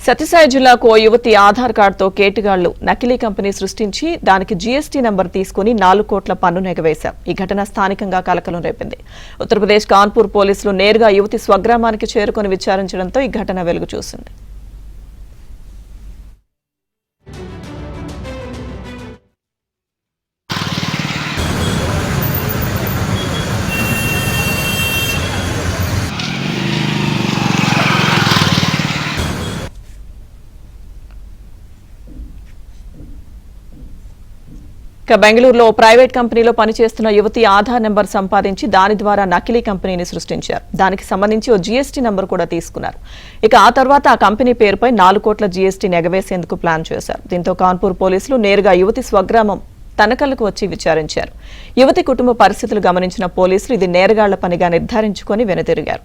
సత్యసాయి జిల్లాకు ఓ యువతి ఆధార్ కార్డుతో కేటుగాళ్లు నకిలీ కంపెనీ సృష్టించి దానికి జీఎస్టీ నంబర్ తీసుకుని 4 కోట్ల పన్నును ఎగవేశారు. ఈ ఘటన స్థానికంగా కలకలం రేపింది. ఉత్తరప్రదేశ్ కాన్పూర్ పోలీసులు నేరుగా యువతి స్వగ్రామానికి చేరుకుని విచారించడంతో ఈ ఘటన వెలుగు చూసింది. బెంగళూరులో ప్రైవేట్ కంపెనీలో పనిచేస్తున్న యువతి ఆధార్ నెంబర్ సంపాదించి దాని ద్వారా నకిలీ కంపెనీని సృష్టించారు. దానికి సంబంధించి ఓ జీఎస్టీ నంబర్ కూడా తీసుకున్నారు. ఇక ఆ తర్వాత ఆ కంపెనీ పేరుపై 4 కోట్ల జీఎస్టీని ఎగవేసేందుకు ప్లాన్ చేశారు. దీంతో కాన్పూర్ పోలీసులు నేరుగా యువతి స్వగ్రామం తనకల్లకు వచ్చి విచారించారు. యువతి కుటుంబ పరిస్థితులు గమనించిన పోలీసులు ఇది నేరగాళ్ల పనిగా నిర్ధారించుకొని వెనుతిరిగారు.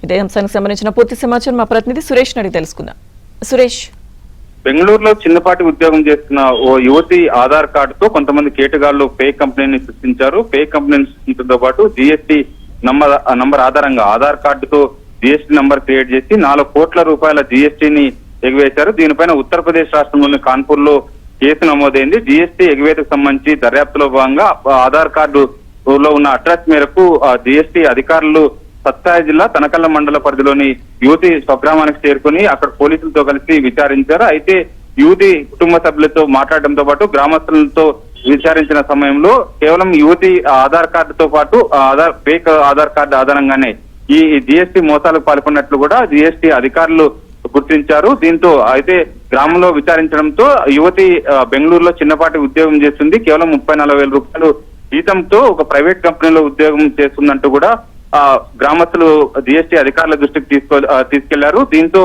ఇదే అంశానికి సంబంధించిన పూర్తి సమాచారం మా ప్రతినిధి సురేష్ అడిగి తెలుసుకుందాం. సురేష్, బెంగళూరులో చిన్నపాటి ఉద్యోగం చేస్తున్న ఓ యువతి ఆధార్ కార్డుతో కొంతమంది కేటుగాళ్లు ఫేక్ కంపెనీని సృష్టించారు. ఫేక్ కంపెనీని సృష్టించడంతో పాటు జీఎస్టీ నంబర్ ఆధారంగా ఆధార్ కార్డుతో జీఎస్టీ నంబర్ క్రియేట్ చేసి 4 కోట్ల రూపాయల జీఎస్టీని ఎగవేశారు. దీనిపైన ఉత్తరప్రదేశ్ రాష్ట్రంలోని కాన్పూర్ లో కేసు నమోదైంది. జీఎస్టీ ఎగవేతకు సంబంధించి దర్యాప్తులో భాగంగా ఆధార్ కార్డులో ఉన్న అడ్రస్ మేరకు జీఎస్టీ అధికారులు సత్యసాయి జిల్లా తనకల్ల మండల పరిధిలోని యువతి స్వగ్రామానికి చేరుకుని అక్కడ పోలీసులతో కలిసి విచారించారు. అయితే యువతి కుటుంబ సభ్యులతో మాట్లాడడంతో పాటు గ్రామస్తులతో విచారించిన సమయంలో కేవలం యువతి ఆధార్ కార్డుతో పాటు ఫేక్ ఆధార్ కార్డు ఆధారంగానే ఈ జీఎస్టీ మోసాలకు పాల్గొన్నట్లు కూడా జీఎస్టీ అధికారులు గుర్తించారు. దీంతో అయితే గ్రామంలో విచారించడంతో యువతి బెంగళూరులో చిన్నపాటి ఉద్యోగం చేస్తుంది. కేవలం 30-40 వేల రూపాయలు జీతంతో ఒక ప్రైవేట్ కంపెనీలో ఉద్యోగం చేస్తుందంటూ కూడా గ్రామస్తులు జీఎస్టీ అధికారుల దృష్టికి తీసుకెళ్లారు. దీంతో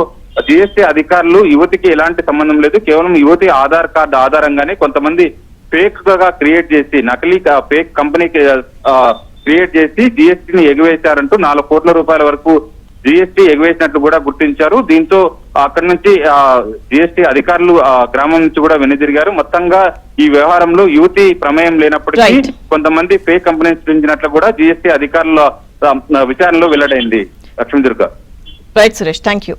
జీఎస్టీ అధికారులు యువతికి ఎలాంటి సంబంధం లేదు, కేవలం యువతి ఆధార్ కార్డు ఆధారంగానే కొంతమంది ఫేక్ గా క్రియేట్ చేసి నకిలీ ఫేక్ కంపెనీకి క్రియేట్ చేసి జీఎస్టీని ఎగవేశారంటూ 4 కోట్ల రూపాయల వరకు జీఎస్టీ ఎగవేసినట్లు కూడా గుర్తించారు. దీంతో అక్కడి నుంచి జీఎస్టీ అధికారులు గ్రామం నుంచి కూడా వెనుదిరిగారు. మొత్తంగా ఈ వ్యవహారంలో యువతి ప్రమేయం లేనప్పటికీ కొంతమంది ఫేక్ కంపెనీని సృష్టించినట్లు కూడా జీఎస్టీ అధికారుల విచారణలో వెల్లడైంది. Lakshmi Durga. Right Suresh, thank you.